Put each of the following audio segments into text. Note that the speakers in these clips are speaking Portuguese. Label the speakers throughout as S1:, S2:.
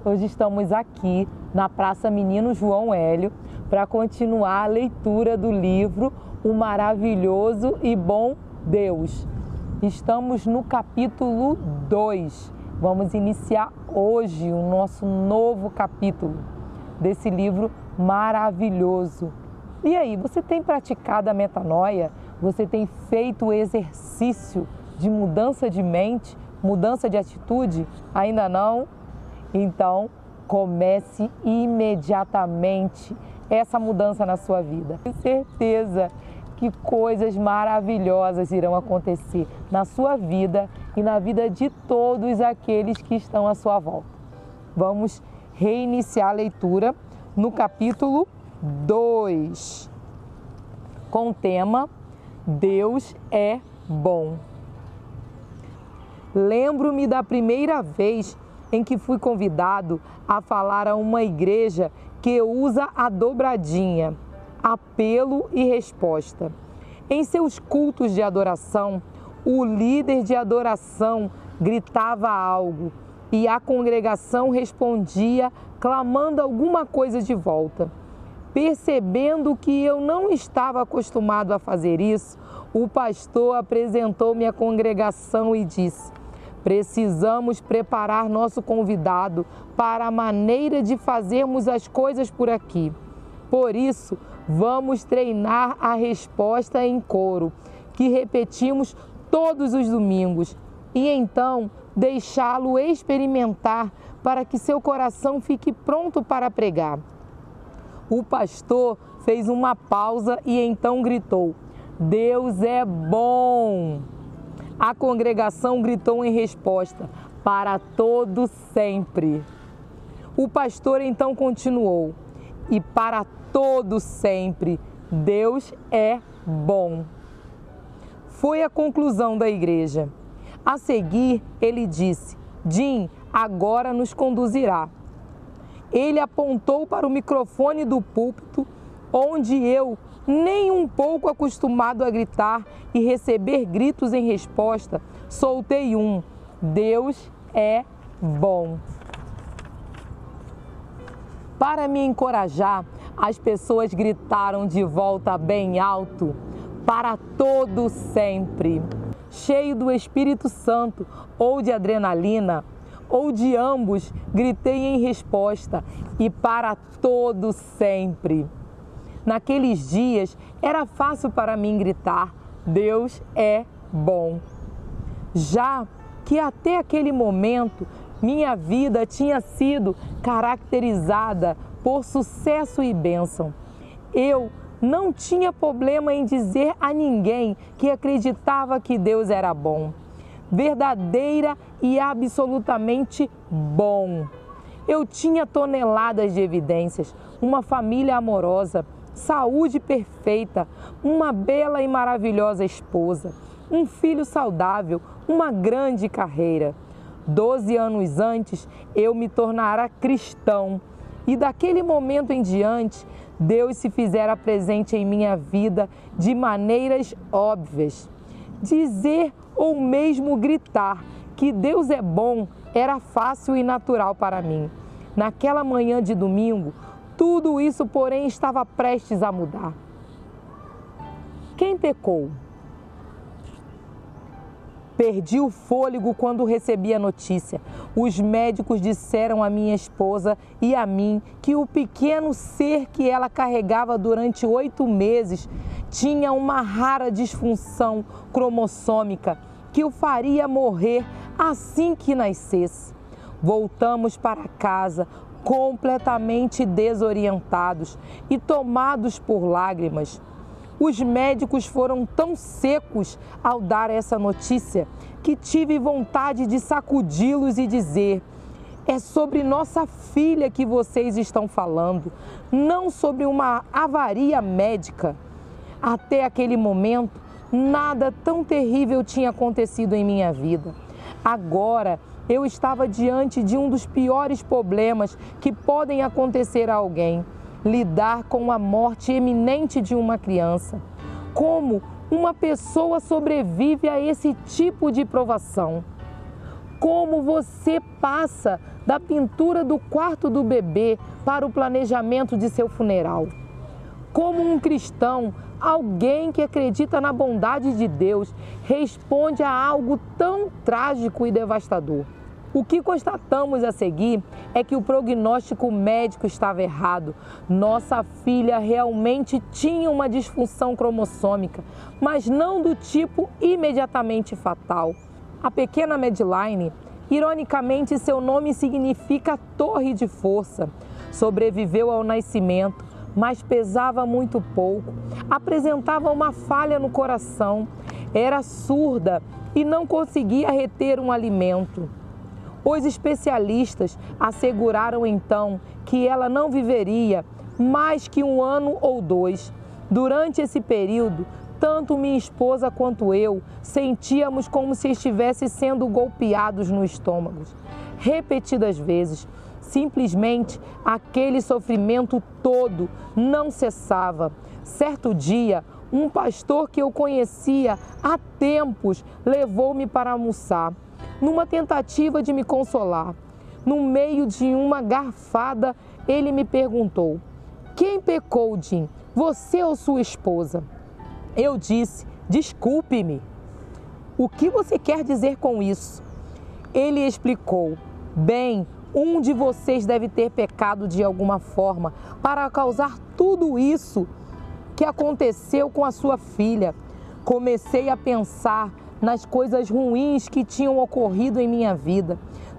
S1: Hoje estamos aqui na Praça Menino João Hélio para continuar a leitura do livro O Maravilhoso e Bom Deus. Estamos no capítulo 2. Vamos iniciar hoje o nosso novo capítulo desse livro maravilhoso. E aí, você tem praticado a metanoia? Você tem feito o exercício de mudança de mente, mudança de atitude? Ainda não? Então, comece imediatamente essa mudança na sua vida. Tenho certeza que coisas maravilhosas irão acontecer na sua vida e na vida de todos aqueles que estão à sua volta. Vamos reiniciar a leitura no capítulo 2, com o tema Deus é bom. Lembro-me da primeira vez em que fui convidado a falar a uma igreja que usa a dobradinha, apelo e resposta. Em seus cultos de adoração, o líder de adoração gritava algo e a congregação respondia clamando alguma coisa de volta. Percebendo que eu não estava acostumado a fazer isso, o pastor apresentou-me à congregação e disse: precisamos preparar nosso convidado para a maneira de fazermos as coisas por aqui. Por isso, vamos treinar a resposta em coro, que repetimos todos os domingos, e então deixá-lo experimentar para que seu coração fique pronto para pregar. O pastor fez uma pausa e então gritou: Deus é bom! A congregação gritou em resposta: para todo sempre. O pastor então continuou: e para todo sempre, Deus é bom. Foi a conclusão da igreja. A seguir, ele disse: Jim agora nos conduzirá. Ele apontou para o microfone do púlpito, onde eu, nem um pouco acostumado a gritar e receber gritos em resposta, soltei um: Deus é bom. Para me encorajar, as pessoas gritaram de volta bem alto: para todo sempre. Cheio do Espírito Santo ou de adrenalina, ou de ambos, gritei em resposta: e para todo sempre. Naqueles dias, era fácil para mim gritar: Deus é bom. Já que até aquele momento, minha vida tinha sido caracterizada por sucesso e bênção. Eu não tinha problema em dizer a ninguém que acreditava que Deus era bom. Verdadeira e absolutamente bom. Eu tinha toneladas de evidências, uma família amorosa, saúde perfeita, uma bela e maravilhosa esposa, um filho saudável, uma grande carreira. 12 anos antes, eu me tornara cristão e daquele momento em diante, Deus se fizera presente em minha vida de maneiras óbvias. Dizer ou mesmo gritar que Deus é bom era fácil e natural para mim. Naquela manhã de domingo, tudo isso, porém, estava prestes a mudar. Quem pecou? Perdi o fôlego quando recebi a notícia. Os médicos disseram à minha esposa e a mim que o pequeno ser que ela carregava durante 8 meses tinha uma rara disfunção cromossômica que o faria morrer assim que nascesse. Voltamos para casa completamente desorientados e tomados por lágrimas. Os médicos foram tão secos ao dar essa notícia que tive vontade de sacudi-los e dizer: é sobre nossa filha que vocês estão falando, não sobre uma avaria médica. Até aquele momento, nada tão terrível tinha acontecido em minha vida. Agora, eu estava diante de um dos piores problemas que podem acontecer a alguém: lidar com a morte iminente de uma criança. Como uma pessoa sobrevive a esse tipo de provação? como você passa da pintura do quarto do bebê para o planejamento de seu funeral. Como um cristão, alguém que acredita na bondade de Deus, responde a algo tão trágico e devastador. O que constatamos a seguir é que o prognóstico médico estava errado. Nossa filha realmente tinha uma disfunção cromossômica, mas não do tipo imediatamente fatal. A pequena Madeline, ironicamente, seu nome significa torre de força, sobreviveu ao nascimento, mas pesava muito pouco, apresentava uma falha no coração, era surda e não conseguia reter um alimento. Os especialistas asseguraram então que ela não viveria mais que 1 ano ou 2. Durante esse período, tanto minha esposa quanto eu sentíamos como se estivesse sendo golpeados no estômago, repetidas vezes. Simplesmente aquele sofrimento todo não cessava. Certo dia, um pastor que eu conhecia há tempos levou-me para almoçar, numa tentativa de me consolar. No meio de uma garfada, ele me perguntou: quem pecou, Jim? Você ou sua esposa? Eu disse: desculpe-me. O que você quer dizer com isso? Ele explicou: bem, um de vocês deve ter pecado de alguma forma para causar tudo isso que aconteceu com a sua filha. Comecei a pensar nas coisas ruins que tinham ocorrido em minha vida,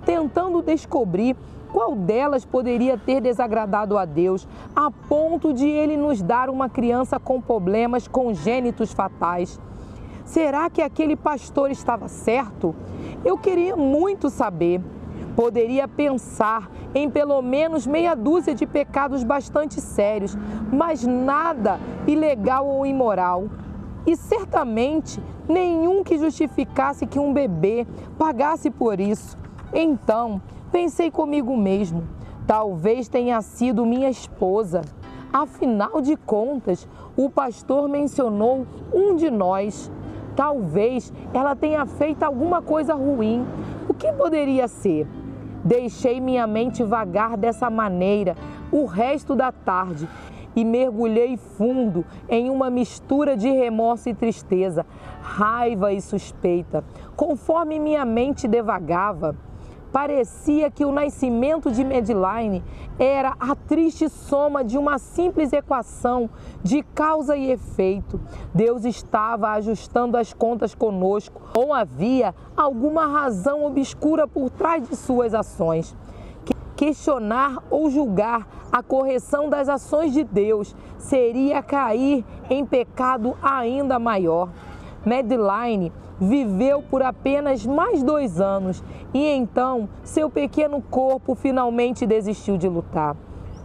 S1: tentando descobrir qual delas poderia ter desagradado a Deus, a ponto de Ele nos dar uma criança com problemas congênitos fatais. Será que aquele pastor estava certo? Eu queria muito saber. Poderia pensar em pelo menos meia dúzia de pecados bastante sérios, mas nada ilegal ou imoral. E certamente nenhum que justificasse que um bebê pagasse por isso. Então, pensei comigo mesmo, talvez tenha sido minha esposa. Afinal de contas, o pastor mencionou um de nós. Talvez ela tenha feito alguma coisa ruim. O que poderia ser? Deixei minha mente vagar dessa maneira o resto da tarde e mergulhei fundo em uma mistura de remorso e tristeza, raiva e suspeita. Conforme minha mente devagava, parecia que o nascimento de Madeline era a triste soma de uma simples equação de causa e efeito. Deus estava ajustando as contas conosco, ou havia alguma razão obscura por trás de suas ações. Questionar ou julgar a correção das ações de Deus seria cair em pecado ainda maior. Madeline viveu por apenas mais 2 anos e então seu pequeno corpo finalmente desistiu de lutar.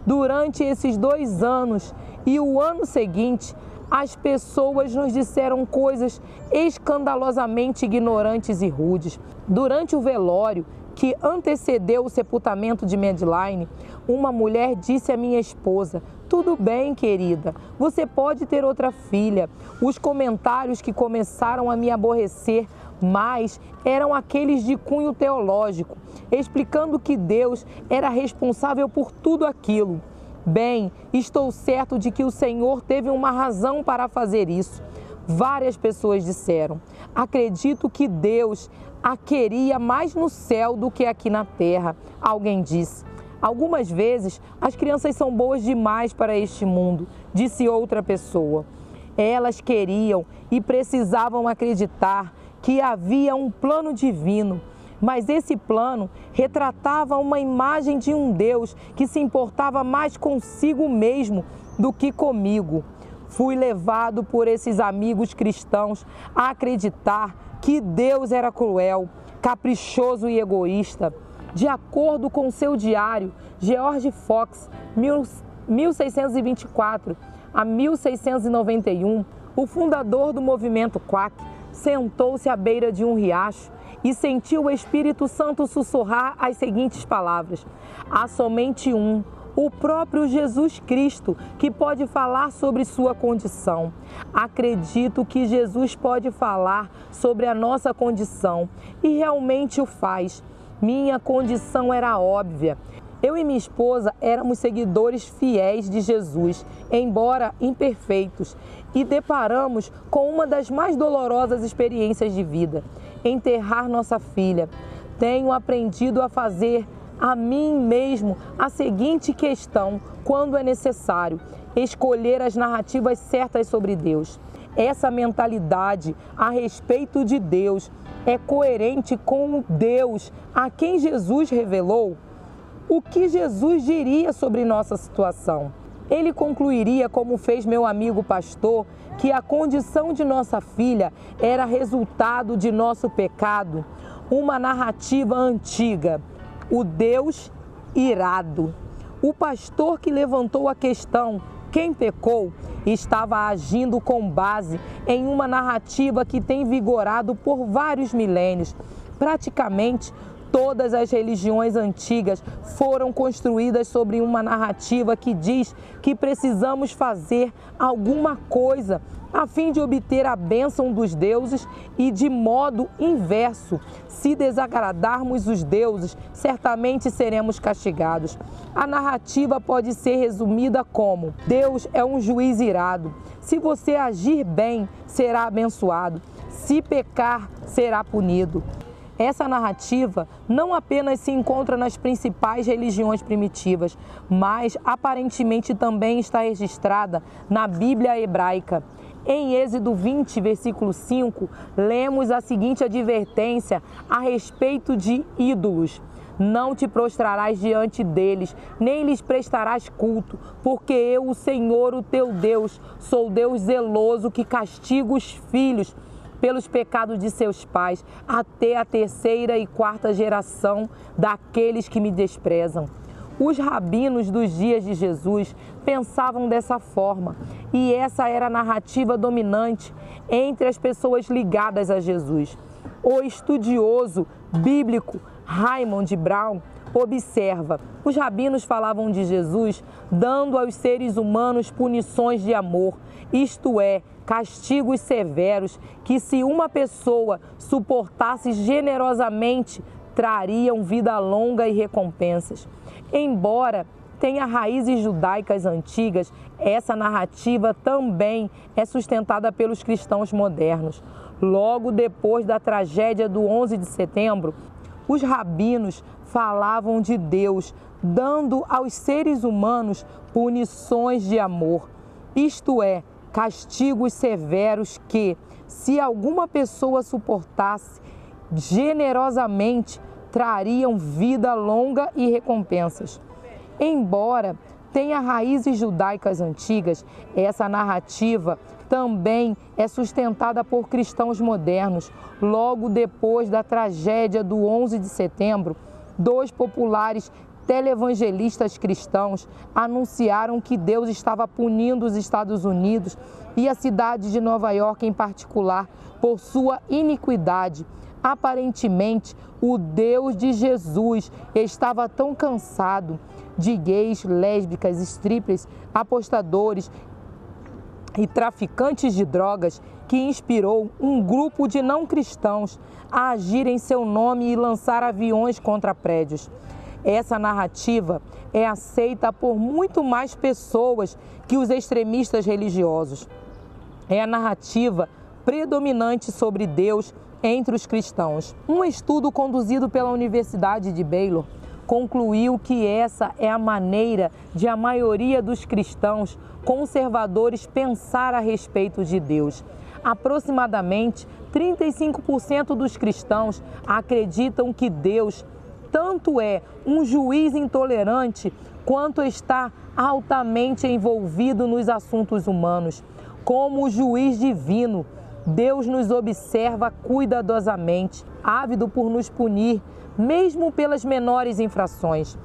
S1: Durante esses 2 anos e o ano seguinte, as pessoas nos disseram coisas escandalosamente ignorantes e rudes. Durante o velório que antecedeu o sepultamento de Madeline, uma mulher disse à minha esposa: tudo bem, querida, você pode ter outra filha. Os comentários que começaram a me aborrecer mais eram aqueles de cunho teológico, explicando que Deus era responsável por tudo aquilo. Bem, estou certo de que o Senhor teve uma razão para fazer isso. Várias pessoas disseram: acredito que Deus a queria mais no céu do que aqui na terra. Alguém disse: algumas vezes as crianças são boas demais para este mundo, disse outra pessoa. Elas queriam e precisavam acreditar que havia um plano divino, mas esse plano retratava uma imagem de um Deus que se importava mais consigo mesmo do que comigo. Fui levado por esses amigos cristãos a acreditar que Deus era cruel, caprichoso e egoísta. De acordo com seu diário, George Fox, 1624 a 1691, o fundador do movimento Quack, sentou-se à beira de um riacho e sentiu o Espírito Santo sussurrar as seguintes palavras: há somente um, o próprio Jesus Cristo, que pode falar sobre sua condição. Acredito que Jesus pode falar sobre a nossa condição e realmente o faz. Minha condição era óbvia. Eu e minha esposa éramos seguidores fiéis de Jesus, embora imperfeitos, e deparamos com uma das mais dolorosas experiências de vida: enterrar nossa filha. Tenho aprendido a fazer a mim mesmo a seguinte questão quando é necessário: escolher as narrativas certas sobre Deus. Essa mentalidade a respeito de Deus é coerente com o Deus a quem Jesus revelou? O que Jesus diria sobre nossa situação? Ele concluiria, como fez meu amigo pastor, que a condição de nossa filha era resultado de nosso pecado? Uma narrativa antiga, o Deus irado. O pastor que levantou a questão, quem pecou, estava agindo com base em uma narrativa que tem vigorado por vários milênios. Praticamente todas as religiões antigas foram construídas sobre uma narrativa que diz que precisamos fazer alguma coisa a fim de obter a bênção dos deuses e, de modo inverso, se desagradarmos os deuses, certamente seremos castigados. A narrativa pode ser resumida como: Deus é um juiz irado. Se você agir bem, será abençoado. Se pecar, será punido. Essa narrativa não apenas se encontra nas principais religiões primitivas, mas aparentemente também está registrada na Bíblia hebraica. Em Êxodo 20, versículo 5, lemos a seguinte advertência a respeito de ídolos: não te prostrarás diante deles, nem lhes prestarás culto, porque eu, o Senhor, o teu Deus, sou Deus zeloso que castigo os filhos pelos pecados de seus pais, até a terceira e quarta geração daqueles que me desprezam. Os rabinos dos dias de Jesus pensavam dessa forma, e essa era a narrativa dominante entre as pessoas ligadas a Jesus. O estudioso bíblico Raymond Brown observa: os rabinos falavam de Jesus dando aos seres humanos punições de amor, isto é, castigos severos que, se uma pessoa suportasse generosamente, trariam vida longa e recompensas. Embora tenha raízes judaicas antigas, essa narrativa também é sustentada pelos cristãos modernos. Logo depois da tragédia do 11 de setembro, os rabinos falavam de Deus dando aos seres humanos punições de amor, isto é, castigos severos que, se alguma pessoa suportasse generosamente, trariam vida longa e recompensas. Embora tenha raízes judaicas antigas, essa narrativa também é sustentada por cristãos modernos. Logo depois da tragédia do 11 de setembro, dois populares televangelistas cristãos anunciaram que Deus estava punindo os Estados Unidos e a cidade de Nova York em particular por sua iniquidade. Aparentemente, o Deus de Jesus estava tão cansado de gays, lésbicas, strippers, apostadores e traficantes de drogas que inspirou um grupo de não cristãos a agir em seu nome e lançar aviões contra prédios. Essa narrativa é aceita por muito mais pessoas que os extremistas religiosos. É a narrativa predominante sobre Deus entre os cristãos. Um estudo conduzido pela Universidade de Baylor concluiu que essa é a maneira de a maioria dos cristãos conservadores pensar a respeito de Deus. Aproximadamente 35% dos cristãos acreditam que Deus tanto é um juiz intolerante quanto está altamente envolvido nos assuntos humanos. Como juiz divino, Deus nos observa cuidadosamente, ávido por nos punir, mesmo pelas menores infrações.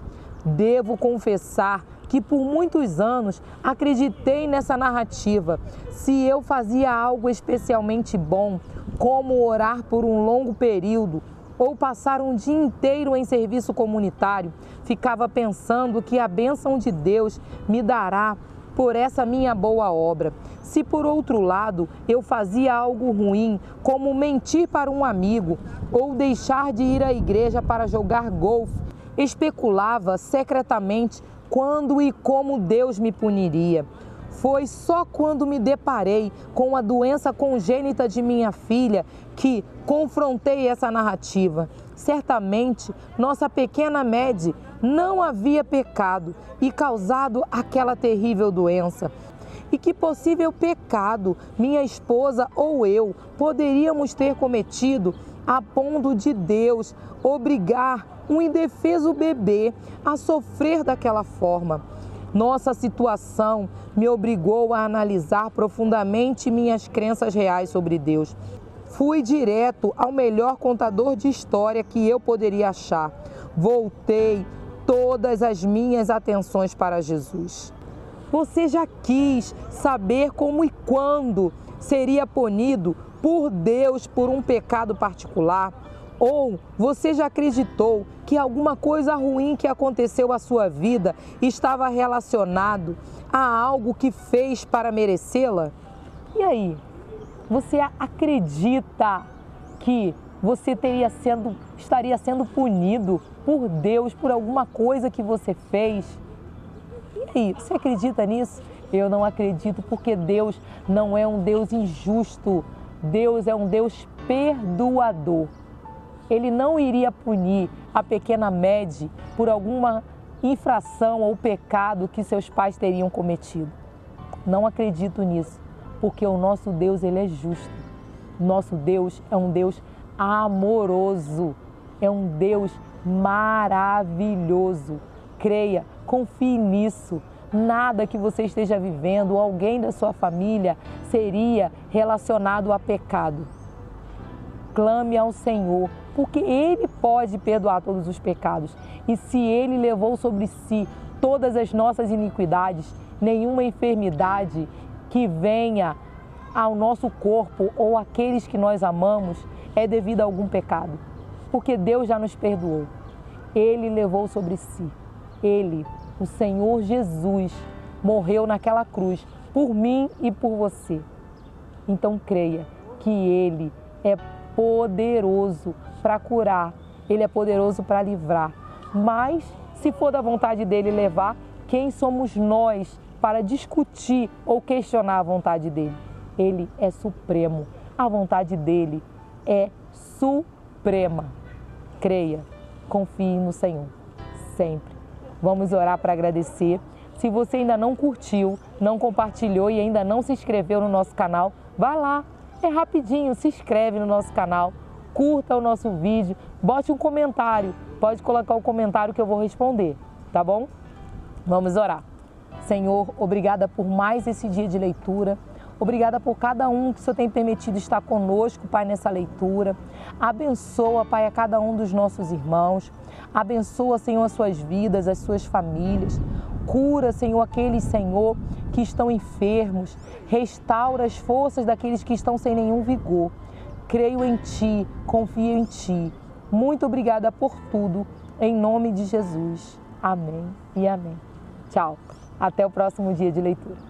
S1: Devo confessar que por muitos anos acreditei nessa narrativa. Se eu fazia algo especialmente bom, como orar por um longo período ou passar um dia inteiro em serviço comunitário, ficava pensando que a bênção de Deus me dará por essa minha boa obra. Se por outro lado eu fazia algo ruim, como mentir para um amigo ou deixar de ir à igreja para jogar golfe, especulava secretamente quando e como Deus me puniria. Foi só quando me deparei com a doença congênita de minha filha que confrontei essa narrativa. Certamente, nossa pequena Maddie não havia pecado e causado aquela terrível doença. E que possível pecado minha esposa ou eu poderíamos ter cometido a ponto de Deus obrigar um indefeso bebê a sofrer daquela forma? Nossa situação me obrigou a analisar profundamente minhas crenças reais sobre Deus. Fui direto ao melhor contador de história que eu poderia achar. Voltei todas as minhas atenções para Jesus. Você já quis saber como e quando seria punido por Deus por um pecado particular? Ou você já acreditou que alguma coisa ruim que aconteceu à sua vida estava relacionado a algo que fez para merecê-la? E aí, você acredita que você estaria sendo punido por Deus por alguma coisa que você fez? E aí, você acredita nisso? Eu não acredito, porque Deus não é um Deus injusto. Deus é um Deus perdoador. Ele não iria punir a pequena Maddie por alguma infração ou pecado que seus pais teriam cometido. Não acredito nisso, porque o nosso Deus, ele é justo. Nosso Deus é um Deus amoroso, é um Deus maravilhoso. Creia, confie nisso. Nada que você esteja vivendo ou alguém da sua família seria relacionado a pecado. Clame ao Senhor, porque Ele pode perdoar todos os pecados. E se Ele levou sobre si todas as nossas iniquidades, nenhuma enfermidade que venha ao nosso corpo ou àqueles que nós amamos é devido a algum pecado. Porque Deus já nos perdoou. Ele levou sobre si. Ele, o Senhor Jesus, morreu naquela cruz por mim e por você. Então creia que Ele é poderoso para curar, Ele é poderoso para livrar. Mas, se for da vontade dEle levar, quem somos nós para discutir ou questionar a vontade dEle? Ele é supremo, a vontade dEle é suprema. Creia, confie no Senhor, sempre. Vamos orar para agradecer. Se você ainda não curtiu, não compartilhou e ainda não se inscreveu no nosso canal, vá lá. É rapidinho, se inscreve no nosso canal, curta o nosso vídeo, bote um comentário, pode colocar o comentário que eu vou responder, tá bom? Vamos orar. Senhor, obrigada por mais esse dia de leitura, obrigada por cada um que o Senhor tem permitido estar conosco, Pai, nessa leitura. Abençoa, Pai, a cada um dos nossos irmãos, abençoa, Senhor, as suas vidas, as suas famílias. Cura, Senhor, aqueles, Senhor, que estão enfermos. Restaura as forças daqueles que estão sem nenhum vigor. Creio em Ti, confio em Ti. Muito obrigada por tudo, em nome de Jesus. Amém e amém. Tchau. Até o próximo dia de leitura.